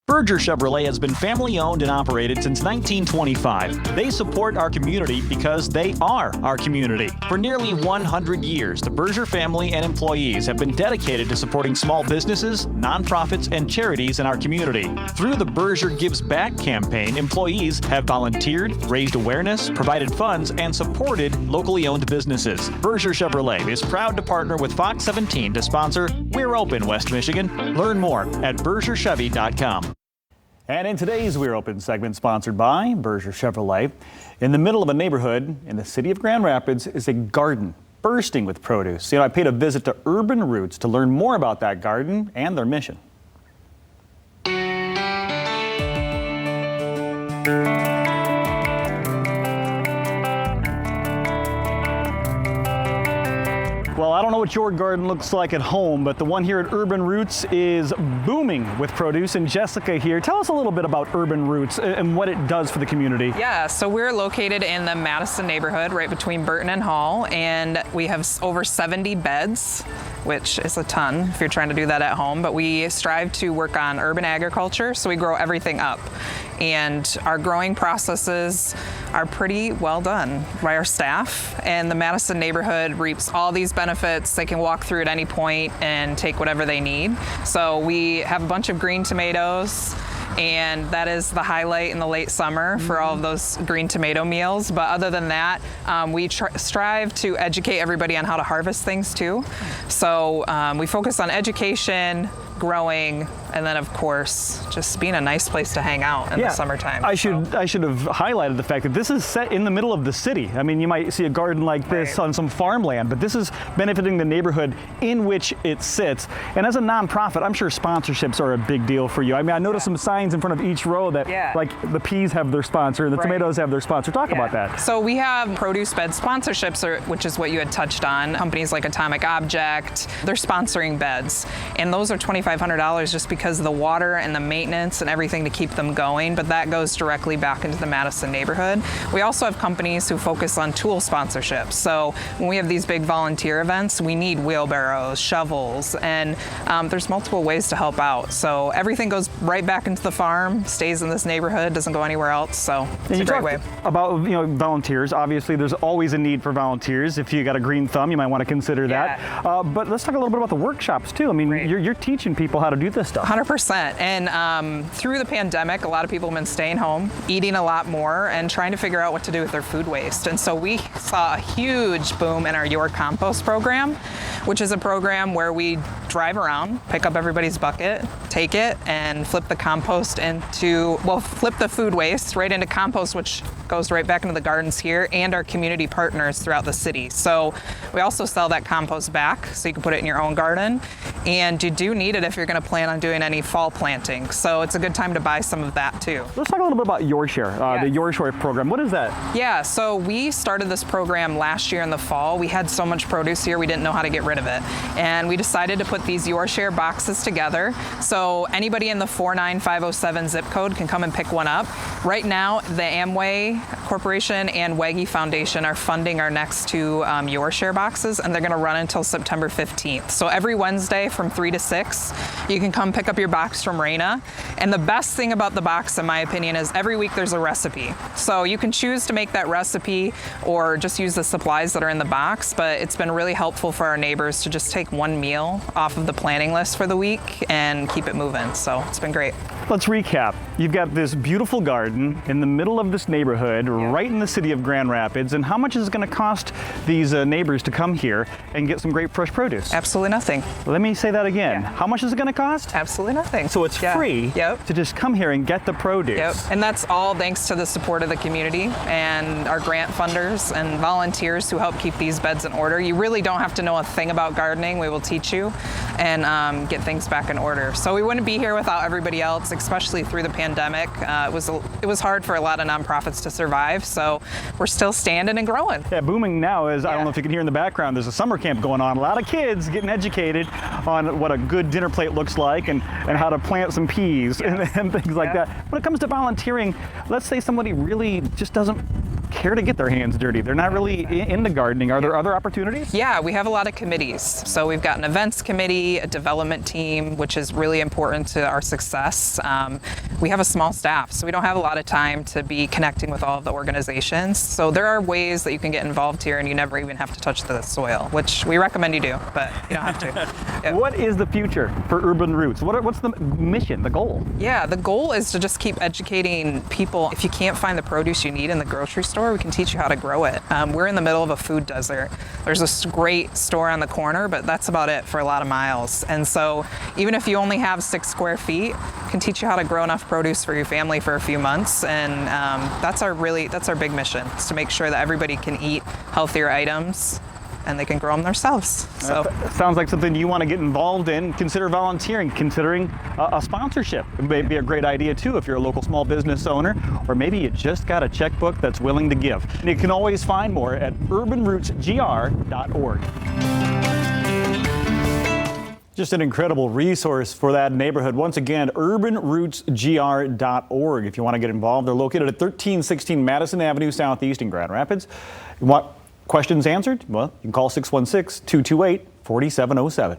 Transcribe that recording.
Berger Chevrolet has been family owned and operated since 1925. They support our community because they are our community. For nearly 100 years, the Berger family and employees have been dedicated to supporting small businesses, nonprofits, and charities in our community. Through the Berger Gives Back campaign, employees have volunteered, raised awareness, provided funds, and supported locally owned businesses. Berger Chevrolet is proud to partner with Fox 17 to sponsor We're Open West Michigan. Learn more at bergerchevy.com. And in today's We're Open segment, sponsored by Berger Chevrolet, in the middle of a neighborhood in the city of Grand Rapids is a garden bursting with produce. I paid a visit to Urban Roots to learn more about that garden and their mission. Well, I don't know what your garden looks like at home, but the one here at Urban Roots is booming with produce. And Jessica here, tell us a little bit about Urban Roots and what it does for the community. Yeah, so we're located in the Madison neighborhood, right between Burton and Hall, and we have over 70 beds, which is a ton if you're trying to do that at home. But we strive to work on urban agriculture, so we grow everything up. And our growing processes are pretty well done by our staff, and the Madison neighborhood reaps all these benefits. They can walk through at any point and take whatever they need. So we have a bunch of green tomatoes, and that is the highlight in the late summer for all of those green tomato meals. But other than that, we strive to educate everybody on how to harvest things too. So we focus on education, growing, and then of course just being a nice place to hang out in the summertime. I should have highlighted the fact that this is set in the middle of the city. I mean, you might see a garden like this on some farmland, but this is benefiting the neighborhood in which it sits. And as a nonprofit, I'm sure sponsorships are a big deal for you. I mean, I noticed some signs in front of each row that like the peas have their sponsor and the tomatoes have their sponsor. Talk about that. So we have produce bed sponsorships, which is what you had touched on. Companies like Atomic Object, they're sponsoring beds, and those are $2,500 just because of the water and the maintenance and everything to keep them going, but that goes directly back into the Madison neighborhood. We also have companies who focus on tool sponsorships. So when we have these big volunteer events, we need wheelbarrows, shovels, and there's multiple ways to help out. So everything goes right back into the farm, stays in this neighborhood, doesn't go anywhere else. So it's a great way. About volunteers, obviously there's always a need for volunteers. If you got a green thumb, you might want to consider that. But let's talk a little bit about the workshops too. I mean, you're teaching people how to do this stuff. 100%. And through the pandemic, a lot of people have been staying home, eating a lot more, and trying to figure out what to do with their food waste. And so we saw a huge boom in our Your Compost program, which is a program where we drive around, pick up everybody's bucket, take it, and flip the compost flip the food waste right into compost, which goes right back into the gardens here and our community partners throughout the city. So we also sell that compost back, so you can put it in your own garden. And you do need it if you're going to plan on doing any fall planting. So it's a good time to buy some of that too. Let's talk a little bit about Your Share, the Your Share program. What is that? Yeah, so we started this program last year in the fall. We had so much produce here, we didn't know how to get rid of it. And we decided to put these Your Share boxes together. So anybody in the 49507 zip code can come and pick one up. Right now, the Amway Corporation and Weggy Foundation are funding our next two Your Share boxes, and they're going to run until September 15th. So every Wednesday from 3 to 6, you can come pick up your box from Raina. And the best thing about the box, in my opinion, is every week there's a recipe. So you can choose to make that recipe or just use the supplies that are in the box, but it's been really helpful for our neighbors to just take one meal off of the planning list for the week and keep it moving. So it's been great. Let's recap. You've got this beautiful garden in the middle of this neighborhood, right in the city of Grand Rapids. And how much is it going to cost these neighbors to come here and get some great fresh produce? Absolutely nothing. Let me say that again. How much is it going to cost? Absolutely nothing. So it's free to just come here and get the produce. And that's all thanks to the support of the community and our grant funders and volunteers who help keep these beds in order. You really don't have to know a thing about gardening. We will teach you and get things back in order. So we wouldn't be here without everybody else, especially through the pandemic. It was hard for a lot of nonprofits to survive, so we're still standing and growing. Yeah, booming now is, I don't know if you can hear in the background, there's a summer camp going on. A lot of kids getting educated on what a good dinner plate looks like and how to plant some peas and things like that. When it comes to volunteering, let's say somebody really just doesn't care to get their hands dirty. They're not really into gardening. Are there other opportunities? Yeah, we have a lot of committees. So we've got an events committee, a development team, which is really important to our success. We have a small staff, so we don't have a lot of time to be connecting with all of the organizations. So there are ways that you can get involved here and you never even have to touch the soil, which we recommend you do, but you don't have to. Yep. What is the future for Urban Roots? What's the mission, the goal? Yeah, the goal is to just keep educating people. If you can't find the produce you need in the grocery store, we can teach you how to grow it. We're in the middle of a food desert. There's a great store on the corner, but that's about it for a lot of miles. And so even if you only have 6 square feet, we can teach you how to grow enough produce for your family for a few months. And that's our big mission, is to make sure that everybody can eat healthier items and they can grow them themselves. So Sounds like something you want to get involved in. Consider volunteering, considering a sponsorship. It may be a great idea too if you're a local small business owner, or maybe you just got a checkbook that's willing to give. And you can always find more at urbanrootsgr.org. Just an incredible resource for that neighborhood. Once again, urbanrootsgr.org if you want to get involved. They're located at 1316 Madison Avenue Southeast in Grand Rapids. You want questions answered? Well, you can call 616-228-4707.